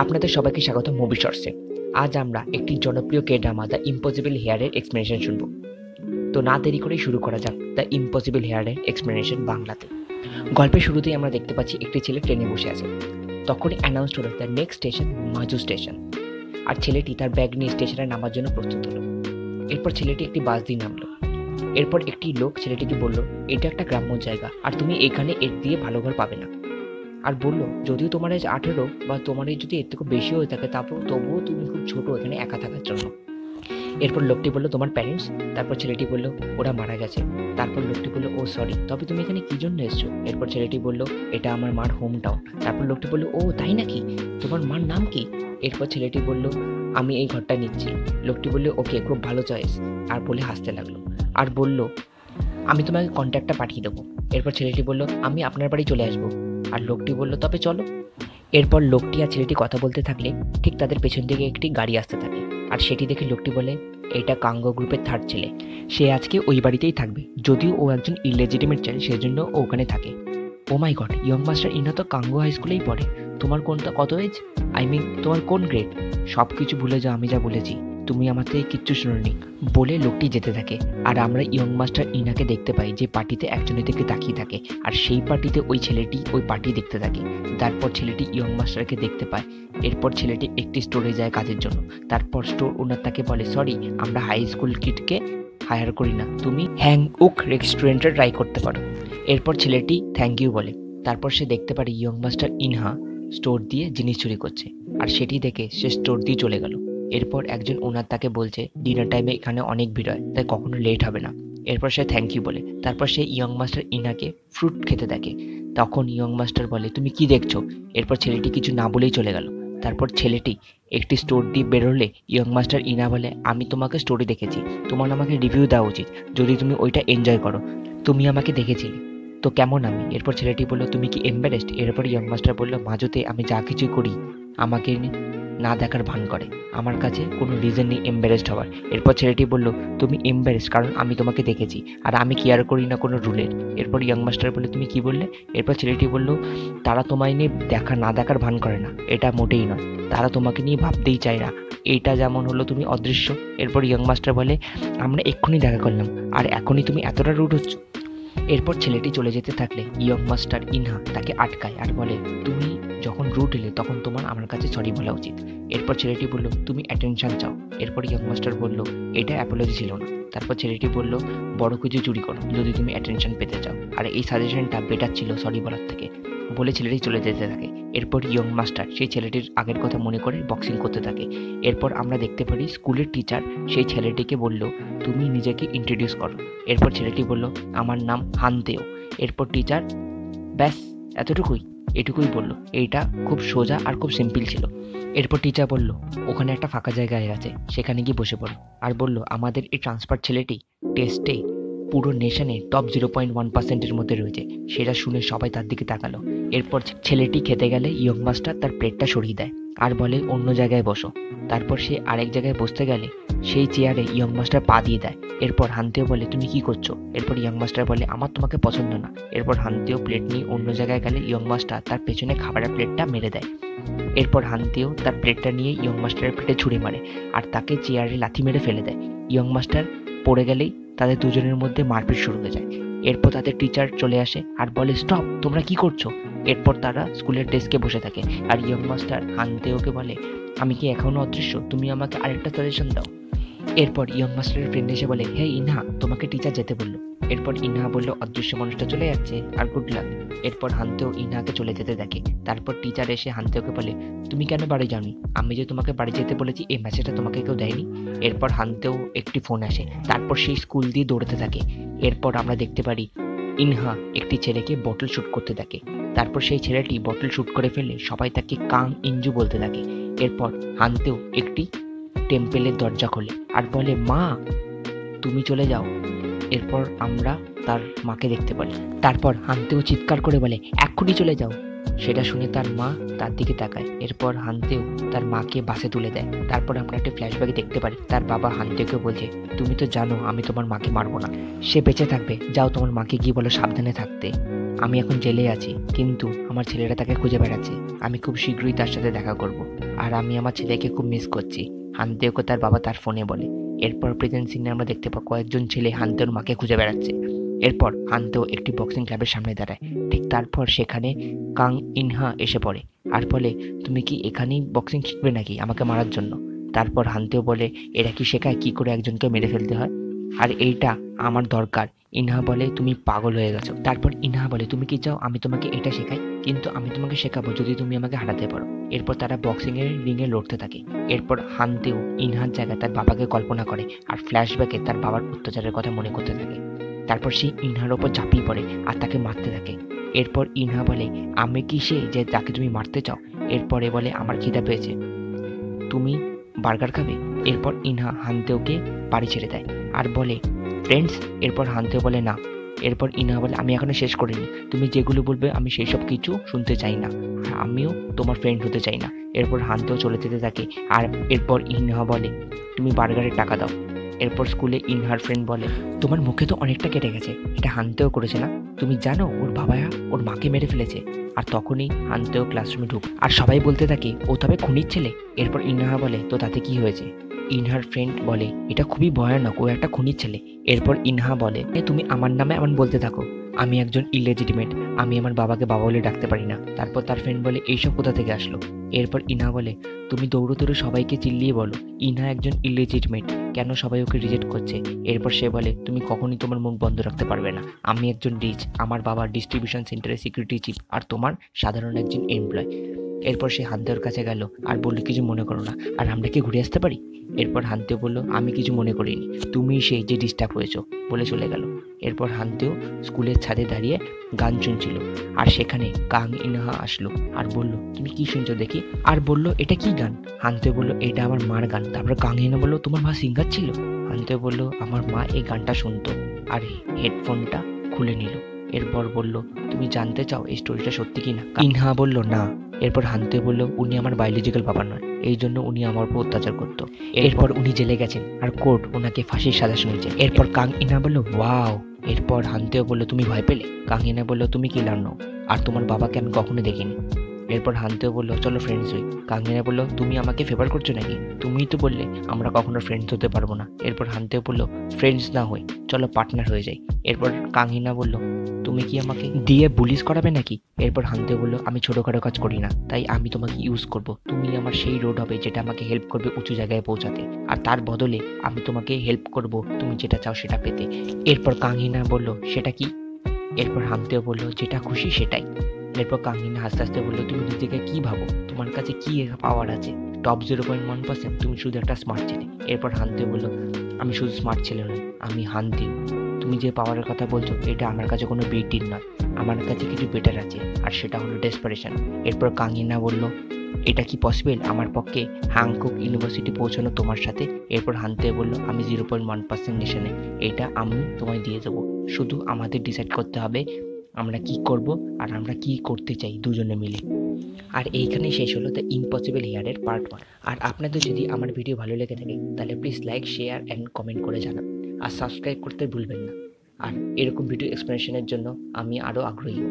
আপনাদের সবাইকে স্বাগত মুভি শর্টসে। আজ আমরা একটি জনপ্রিয় কে ড্রামা দ্য ইম্পসিবল হেয়ারের এক্সপ্লেনেশন শুনব। তো না দেরি করেই শুরু করা যাক দ্য ইম্পসিবল হেয়ারের এক্সপ্লেনেশন বাংলাতে। গল্পের শুরুতেই আমরা দেখতে পাচ্ছি একটি ছেলে ট্রেনে বসে আছে। তখনই অ্যানাউন্স হলো দ্য নেক্সট স্টেশন মাজু স্টেশন। আর ছেলেটি তার ব্যাগ নিয়ে স্টেশনে নামার জন্য প্রস্তুত হলো। এরপর ছেলেটি একটি বাস দিয়ে নামলো। এরপর একটি লোক ছেলেটিকে বলল, এটা একটা গ্রাম্য জায়গা আর তুমি এখানে এর দিয়ে ভালো ঘর পাবে না। আর বলল, যদিও তোমার এজ 18 বা তোমার এজ যদি এর থেকে বেশি হয়ে থাকে তবুও তুমি খুব ছোট এখানে একা থাকার জন্য। এরপর লোকটি বলল, তোমার প্যারেন্টস? তারপর ছেলেটি বলল, ওরা মারা গেছে। তারপর লোকটি বলল, ও সরি, তবে তুমি এখানে কি জন্য এসছো? এরপর ছেলেটি বলল, এটা আমার মার হোম টাউন। তারপর লোকটি বলল, ও তাই নাকি, তোমার মার নাম কি? এরপর ছেলেটি বলল, আমি এই ঘরটা নিচ্ছি। লোকটি বলল, ওকে, খুব ভালো চয়েস। আর বলে হাসতে লাগলো আর বলল, আমি তোমাকে কন্ট্যাক্টটা পাঠিয়ে দেবো। এরপর ছেলেটি বলল, আমি আপনার বাড়ি চলে আসবো। আর লোকটি বলল, তবে চলো। এরপর লোকটি আর ছেলেটি কথা বলতে থাকলে ঠিক তাদের পেছন থেকে একটি গাড়ি আসতে থাকে। আর সেটি দেখে লোকটি বলে, এটা কাঙ্গো গ্রুপের থার্ড ছেলে, সে আজকে ওই বাড়িতেই থাকবে। যদিও ও একজন ইলেজিটিমেট চাইল্ড, সেজন্য ও ওখানে থাকে। ও মাই গড, ইয়ং মাস্টার ইনা তো কাঙ্গো হাই স্কুলেই পড়ে। তোমার কত এজ? তোমার কোন গ্রেড? সব কিছু ভুলে যাও আমি যা বলেছি, তুমি আমার থেকে কিচ্ছু শুনোনি। বলে লোকটি যেতে থাকে। আর আমরা ইয়ং মাস্টার ইনাকে দেখতে পাই যে পার্টিতে একজনের দিকে তাকিয়ে থাকে। আর সেই পার্টিতে ওই ছেলেটি ওই পার্টি দেখতে থাকে। তারপর ছেলেটি ইয়ং মাস্টারকে দেখতে পায়। এরপর ছেলেটি একটি স্টোরে যায় কাজের জন্য। তারপর স্টোর ওনার তাকে বলে, সরি, আমরা হাই স্কুল কিডকে হায়ার করি না, তুমি হ্যাং উক রেস্টুরেন্টে ট্রাই করতে পারো। এরপর ছেলেটি থ্যাংক ইউ বলে। তারপর সে দেখতে পারে ইয়ং মাস্টার ইনহা স্টোর দিয়ে জিনিস চুরি করছে। আর সেটি দেখে সে স্টোর দিয়ে চলে গেল। এরপর একজন ওনার তাকে বলছে, ডিনার টাইমে এখানে অনেক ভিড় হয়, তাই কখনো লেট হবে না। এরপর সে থ্যাংক ইউ বলে। তারপর সে ইয়ং মাস্টার ইনাকে ফ্রুট খেতে দেখে। তখন ইয়ং মাস্টার বলে, তুমি কি দেখছো? এরপর ছেলেটি কিছু না বলেই চলে গেল। তারপর ছেলেটি একটি স্টোর দিয়ে বেরোলে ইয়ং মাস্টার ইনা বলে, আমি তোমাকে স্টোরি দেখেছি, তোমার আমাকে রিভিউ দেওয়া উচিত যদি তুমি ওইটা এনজয় করো। তুমি আমাকে দেখেছিলে তো কেমন আমি? এরপর ছেলেটি বলল, তুমি কি এম্বারেসড? এরপর ইয়ং মাস্টার বলল, মাঝুতে আমি যা কিছু করি আমাকে না দেখার ভান করে, আমার কাছে কোনো রিজন নেই এম্বারেসড হওয়ার। এরপর ছেলেটি বলল, তুমি এম্বারেসড কারণ আমি তোমাকে দেখেছি আর আমি কেয়ার করি না কোনো রুলের। এরপর ইয়ং মাস্টার বলল, তুমি কি বললে? এরপর ছেলেটি বলল, তারা তোমায় নিয়ে না দেখার ভান করে না, এটা মোটেই নয়, তারা তোমাকে নিয়ে ভাবতেই চায় না, এইটা যেমন হলো তুমি অদৃশ্য। এরপর ইয়ং মাস্টার বলে, আমরা এক্ষুনি দেখা করলাম আর এখনই তুমি এতটা রুড হচ্ছ। এরপর ছেলেটি চলে যেতে থাকলে ইয়ং মাস্টার ইনহা তাকে আটকায় আর বলে, তুমি যখন রুট এলে তখন তোমার আমার কাছে সরি বলা উচিত। এরপর ছেলেটি বলল, তুমি অ্যাটেনশন চাও। এরপর ইয়ং মাস্টার বলল, এটা অ্যাপোলজি ছিল না। তারপর ছেলেটি বলল, বড় কিছু চুরি করো যদি তুমি অ্যাটেনশন পেতে চাও, আর এই সাজেশনটা বেটার ছিল সরি বলার থেকে। বলে ছেলেটি চলে যেতে থাকে। এরপর ইয়ং মাস্টার সেই ছেলেটির আগের কথা মনে করে বক্সিং করতে থাকে। এরপর আমরা দেখতে পারি স্কুলের টিচার সেই ছেলেটিকে বলল, তুমি নিজেকে ইন্ট্রোডিউস করো। এরপর ছেলেটি বলল, আমার নাম হানতেও। এরপর টিচার, ব্যাস এটুকুই বলল। এইটা খুব সোজা আর খুব সিম্পল ছিল। এরপর টিচার বলল, ওখানে একটা ফাঁকা জায়গায় আছে, সেখানে গিয়ে বসে পড়ো। আর বলল, আমাদের এই ট্রান্সফার ছেলেটি টেস্টে পুরো নেশনে টপ 0.1%-এর মধ্যে রয়েছে। সেটা শুনে সবাই তার দিকে তাকালো। এরপর ছেলেটি খেতে গেলে ইয়ং মাস্টার তার প্লেটটা সরিয়ে দেয় আর বলে, অন্য জায়গায় বসো। তারপর সে আরেক জায়গায় বসতে গেলে সেই চেয়ারে ইয়ং মাস্টার পা দিয়ে দেয়। এরপর হানতেও বলে, তুমি কি করছো? এরপর ইয়ং মাস্টার বলে, আমার তোমাকে পছন্দ না। এরপর হানতেও প্লেট নিয়ে অন্য জায়গায় গেলে ইয়ং মাস্টার তার পেছনে খাবারের প্লেটটা মেরে দেয়। এরপর হানতেও তার প্লেটটা নিয়ে ইয়ং মাস্টারের পেটে ছুরি মারে আর তাকে চেয়ারে লাথি মেরে ফেলে দেয়। ইয়ং মাস্টার পড়ে গেলেই তাদের দুজনের মধ্যে মারপিট শুরু হয়ে যায়। এরপর তাদের টিচার চলে আসে আর বলে, স্টপ, তোমরা কি করছো? এরপর তারা স্কুলের ডেস্কে বসে থাকে আর ইয়ং মাস্টার হানতেওকে বলে, আমি কি এখনো অদৃশ্য? তুমি আমাকে আরেকটা সাজেশন দাও। এরপর ইয়ং মাস্টারের ফ্রেন্ড এসে বলে, হে ইনহা, তোমাকে টিচার যেতে বললো। এরপর ইনহা বলল, অদৃশ্য মানুষটা চলে যাচ্ছে আর গুড লাক। এরপর হানতেও ইনহাকে চলে যেতে দেখে। তারপর টিচার এসে হানতেওকে বলে, তুমি কেন বাড়ি যাওনি? আমি যে তোমাকে বাড়ি যেতে বলেছি এই মেসেজটা তোমাকে কেউ দেয়নি? এরপর হানতেও একটি ফোন আসে। তারপর সেই স্কুল দিয়ে দৌড়াতে থাকে। এরপর আমরা দেখতে পারি ইনহা একটি ছেলেকে বটল শুট করতে থাকে। তারপর সেই ছেলেটি বটল শুট করে ফেলে সবাই তাকে কাং ইঞ্জু বলতে থাকে। এরপর হানতেও একটি টেম্পেলের দরজা খোলে আর বলে, মা তুমি চলে যাও। এরপর আমরা তার মাকে দেখতে পাই। তারপর হানতেও চিৎকার করে বলে, এক্ষুনি চলে যাও। সেটা শুনে তার মা তার দিকে তাকায়। এরপর হান্তেও তার মাকে বাসে তুলে দেয়। তারপর আমরা একটা ফ্ল্যাশব্যাকে দেখতে পারি তার বাবা হান্তেওকে বলছে, তুমি তো জানো আমি তোমার মাকে মারবো না, সে বেঁচে থাকবে, যাও তোমার মাকে গিয়ে বলো সাবধানে থাকতে। আমি এখন জেলে আছি, কিন্তু আমার ছেলেটা তাকে খুঁজে বেড়াচ্ছে, আমি খুব শীঘ্রই তার সাথে দেখা করব, আর আমি আমার ছেলেকে খুব মিস করছি, হান্তেওকে তার বাবা তার ফোনে বলে। এরপর প্রেজেন্ট সিনে আমরা দেখতে পাই কয়েকজন ছেলে হান্তেওর মাকে খুঁজে বেড়াচ্ছে। এরপর হান্তেও একটি বক্সিং ক্লাবের সামনে দাঁড়ায়। ঠিক তারপর সেখানে কাং ইনহা এসে পড়ে আর বলে, তুমি কি এখানেই বক্সিং শিখবে নাকি আমাকে মারার জন্য? তারপর হান্তেও বলে, এরা কি শেখায় কি করে একজনকে মেরে ফেলতে হয়, আর এইটা আমার দরকার। ইনহা বলে, তুমি পাগল হয়ে গেছো। তারপর ইনহা বলে, তুমি কি চাও আমি তোমাকে এটা শেখাই? কিন্তু আমি তোমাকে শেখাবো যদি তুমি আমাকে হারাতে পারো। এরপর তারা বক্সিং এর রিংয়ে লড়তে থাকে। এরপর হান্তেও ইনহার জায়গায় তার বাবাকে কল্পনা করে আর ফ্ল্যাশব্যাকে তার বাবার অত্যাচারের কথা মনে করতে থাকে। তারপর সে ইনহার ওপর ঝাঁপিয়ে পড়ে আর তাকে মারতে থাকে। এরপর ইনহা বলে, আমি কি সে যে যাকে তুমি মারতে চাও? এরপরে বলে, আমার খিদা পেয়েছে, তুমি বার্গার খাবে? এরপর ইনহা হান্তেওকে বাড়ি ছেড়ে দেয় আর বলে, ফ্রেন্ডস? এরপর হান্তেও বলে, না। এরপর ইনহা বলে, আমি এখনো শেষ করিনি, তুমি যেগুলো বলবে আমি সেই সব কিছু শুনতে চাই না, আর আমিও তোমার ফ্রেন্ড হতে চাই না। এরপর হান্তেও চলে যেতে থাকে আর এরপর ইনহা বলে, তুমি বার্গারের টাকা দাও। এরপর স্কুলে ইনহার ফ্রেন্ড বলে, তোমার মুখে তো অনেকটা কেটে গেছে, এটা হান্তেও করেছে না? তুমি জানো ওর বাবা ওর মাকে মেরে ফেলেছে? আর তখনই হান্তেও ক্লাসরুমে ঢুক আর সবাই বলতে থাকে, ও তবে খুনির ছেলে। এরপর ইনহা বলে, তো তাতে কি হয়েছে? ইনহার ফ্রেন্ড বলে, এটা খুবই ভয়ানক, ও একটা খুনির ছেলে। এরপর ইনহা বলে, তুমি আমার নামে এমন বলতে থাকো, আমি একজন ইলেজিটিমেট, আমি আমার বাবাকে বাবা বলে ডাকতে পারি না। তারপর তার ফ্রেন্ড বলে, এইসব কোথা থেকে আসলো? এরপর ইনহা বলে, তুমি দৌড়ো দৌড়ে সবাইকে চিল্লিয়ে বলো ইনহা একজন ইলেজিটিমেট, কেন সবাই ওকে রিজেক্ট করছে। এরপর সে বলে, তুমি কখনই তোমার মুখ বন্ধ রাখতে পারবে না, আমি একজন রিচ, আমার বাবা ডিস্ট্রিবিউশন সেন্টারের সিকিউরিটি চিফ, আর তোমার সাধারণ একজন এমপ্লয়। এরপর সে হান্তেওর কাছে গেল আর বলল, কিছু মনে করো না, আর আমরা কি ঘুরে আসতে পারি? এরপর হান্তেও বলল, আমি কিছু মনে করিনি, তুমি সেই যে ডিস্টার্ব হয়েছো, বলে চলে গেল। এরপর হান্তেও স্কুলের ছাদে দাঁড়িয়ে গান শুনছিল আর সেখানে কাং ইনহা আসলো আর বলল, তুমি কি শুনছো দেখি? আর বলল, এটা কি গান? হান্তেও বলল, এটা আমার মার গান। তারপর কাং ইনহা বলল, তোমার মা সিঙ্গার ছিল? হান্তেও বলল, আমার মা এই গানটা শুনতো, আর হেডফোনটা খুলে নিল। এরপর বলল, তুমি জানতে চাও এই স্টোরিটা সত্যি কি না? ইনহা বলল, না। এরপর হান্তেও বলল, উনি আমার বায়োলজিক্যাল বাবা নয়, এই জন্য উনি আমার উপর অত্যাচার করতো। এরপর উনি জেলে গেছেন আর কোর্ট ওনাকে ফাঁসির সাজা শুনেছে। এরপর কাং ইনহা বলল, ওয়াও। এরপর হান্তেও বলল, তুমি ভয় পেলে? কাং ইনহা বলল, তুমি কি জানো, আর তোমার বাবাকে আমি কখনো দেখিনি। এরপর হান্তেও বলল, চলো ফ্রেন্ডস হই। কাং ইনহা বলল, তুমি আমাকে ফেভার করছো নাকি? তুমিই তো বললে আমরা কখনো ফ্রেন্ডস হতে পারবো না। এরপর হান্তেও বলল, ফ্রেন্ডস না হই, চলো পার্টনার হয়ে যাই। এরপর কাং ইনহা বলল, তুমি কি আমাকে দিয়ে পুলিশ করাবে নাকি? এরপর হান্তেও বলল, আমি ছোটখাটো কাজ করি না, তাই আমি তোমাকে ইউজ করব, তুমি আমার সেই রোড হবে যেটা আমাকে হেল্প করবে উঁচু জায়গায় পৌঁছাতে, আর তার বদলে আমি তোমাকে হেল্প করব তুমি যেটা চাও সেটা পেতে। এরপর কাং ইনহা বলল, সেটা কি? এরপর হান্তেও বলল, যেটা খুশি সেটাই। এরপর কাং ইনহা হাসতে হাসতে বলল, তুমি নিজেকে কি ভাবো, তোমার কাছে কি পাওয়ার আছে? টপ 0.1%, তুমি শুধু একটা স্মার্ট ছেলে। এরপর হান্তেও বলল, আমি শুধু স্মার্ট ছেলে নই, আমি হান্তেও। তুমি যে পাওয়ারের কথা বলছো এটা আমার কাছে কোনো বিগ ডিল নয়, আমার কাছে কিছু বেটার আছে, আর সেটা হলো ডেসপারেশন। এরপর কাং ইনহা বলল, এটা কি পসিবল আমার পক্ষে হ্যাংকক ইউনিভার্সিটি পৌঁছানো তোমার সাথে? এরপর হান্তেও বলল, আমি 0.1% নিশানে, এটা আমি তোমায় দিয়ে দেবো, শুধু আমাদের ডিসাইড করতে হবে আমরা কি করব আর আমরা কি করতে চাই দুজনে মিলে। আর এইখানেই শেষ হলো দ্য ইম্পসিবল হেয়ারের পার্ট 1। আর আপনাদের যদি আমার ভিডিও ভালো লেগে থাকে তাহলে please like, share and comment করে জানান, আর সাবস্ক্রাইব করতে ভুলবেন না। আর এরকম ভিডিও এক্সপ্লেনেশনের জন্য আমি আরও আগ্রহী।